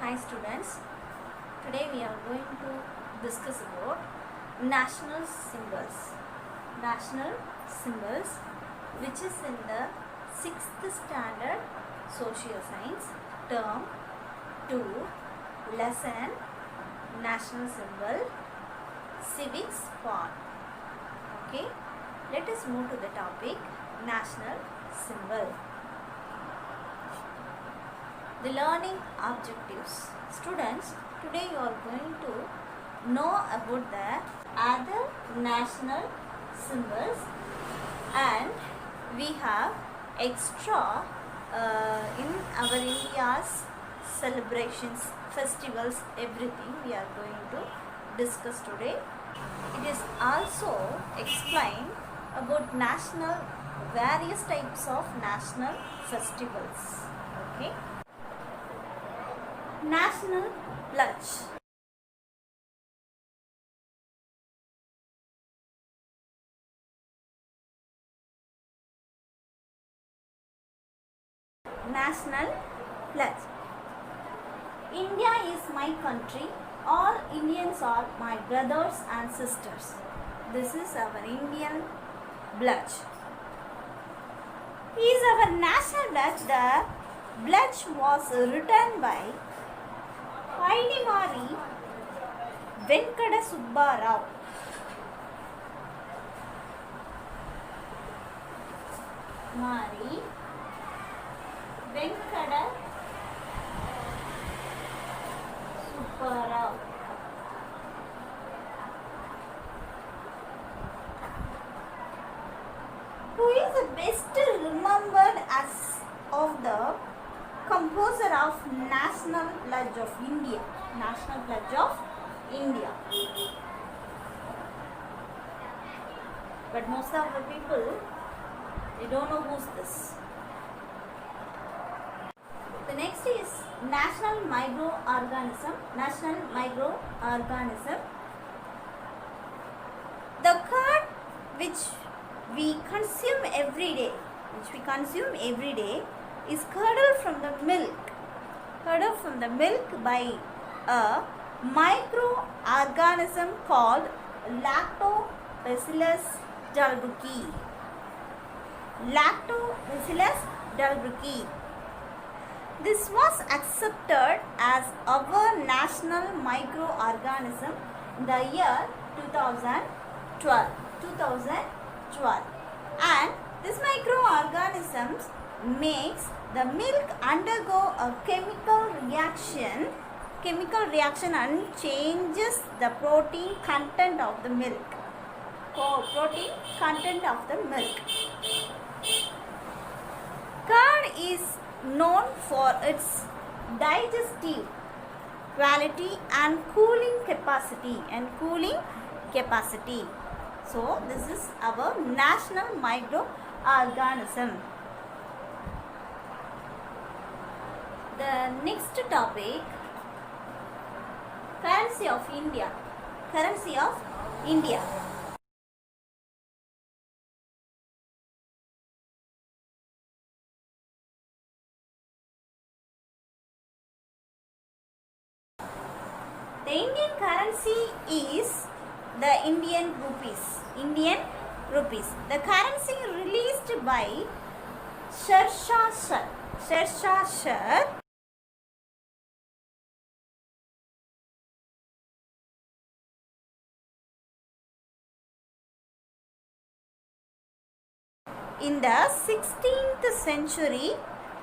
Hi students, today we are going to discuss about national symbols. National symbols which is in the 6th standard social science term 2 lesson national symbol civics part. Okay, let us move to the topic national symbol. The learning objectives. Students, today you are going to know about the other national symbols and we have extra in our India's celebrations, festivals, everything we are going to discuss today. It is also explained about various types of national festivals. Okay. National pledge. National pledge. India is my country. All Indians are my brothers and sisters. This is our Indian pledge. Is our national pledge. The pledge was written by Painimari Venkata Subbarao. Mari Venkata Subbarao. Who is the best remembered as of the composer of National Pledge of India. National Pledge of India. But most of the people, they don't know who's this. The next is National Microorganism. National Microorganism. The curd which we consume every day, is curdled from the milk by a microorganism called Lactobacillus delbrueckii. Lactobacillus delbrueckii. This was accepted as our national microorganism in the year 2012. And this microorganisms makes the milk undergo a chemical reaction and changes the protein content of the milk. Curd is known for its digestive quality and cooling capacity. So this is our national microorganism. The next topic, currency of India. The Indian currency is the Indian rupees. The currency released by Sher Shah in the 16th century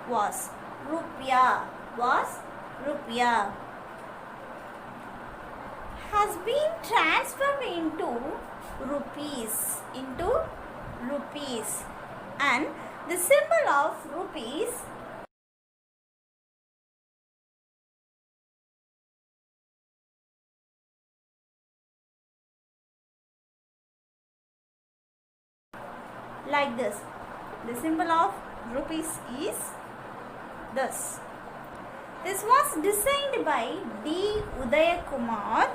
was rupiah. Has been transformed into rupees and the symbol of rupees like this. The symbol of rupees is this. This was designed by D. Udayakumar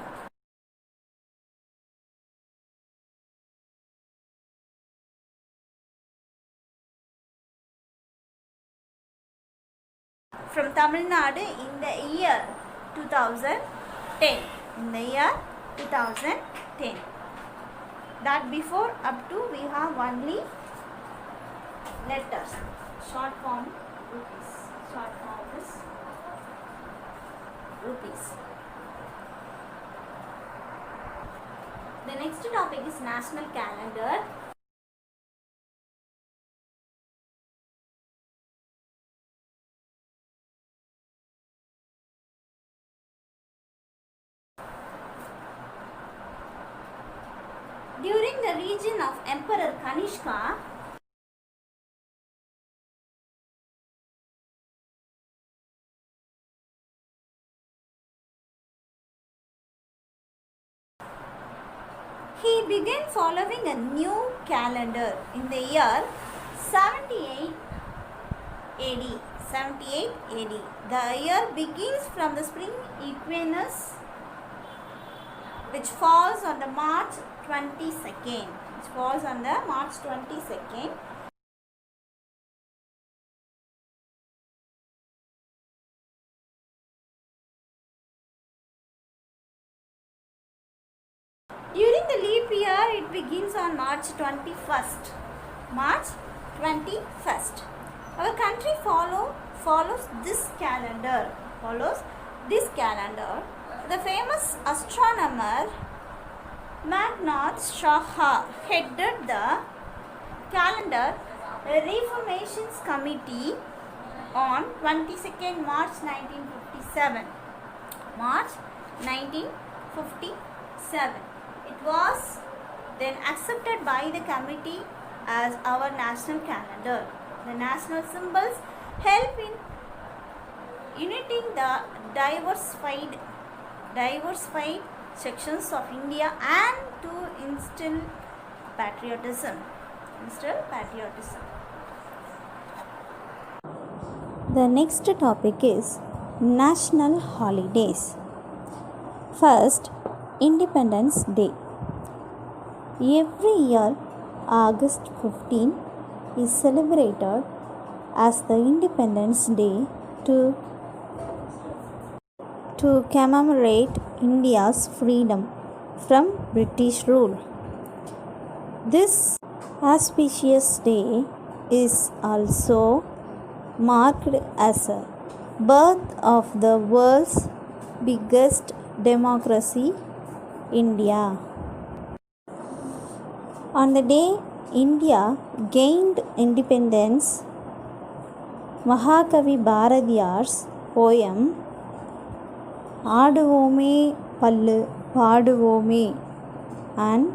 from Tamil Nadu in the year 2010. In the year 2010. That before up to we have only letters. Short form rupees. Short form is rupees. The next topic is national calendar. During the reign of Emperor Kanishka, he began following a new calendar in the year 78 AD. 78 AD. The year begins from the spring equinox, which falls on the March 22nd. Which falls on the March 22nd. During the leap year, it begins on March 21st. March 21st. Our country follows this calendar. The famous astronomer Meghnad Shah headed the calendar reformations committee on 22nd March 1957. March 1957. It was then accepted by the committee as our national calendar. The national symbols help in uniting the diversified sections of India and to instill patriotism. The next topic is national holidays. First, Independence Day. Every year, August 15 is celebrated as the Independence Day to commemorate India's freedom from British rule. This auspicious day is also marked as a birth of the world's biggest democracy, India. On the day India gained independence, Mahakavi Bharatiyar's poem Aaduvome Pallu Paaduvome, and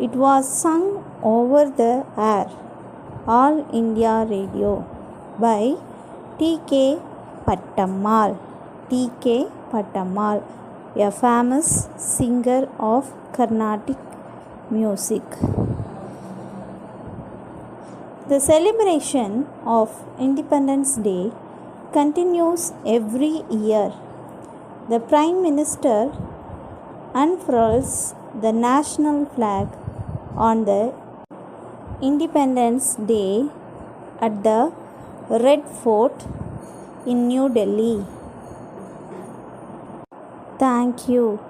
it was sung over the air, All India Radio, by T.K. Pattammal. T.K. Pattammal, a famous singer of Carnatic music. The celebration of Independence Day continues every year. The Prime Minister unfurls the national flag on the Independence Day at the Red Fort in New Delhi. Thank you.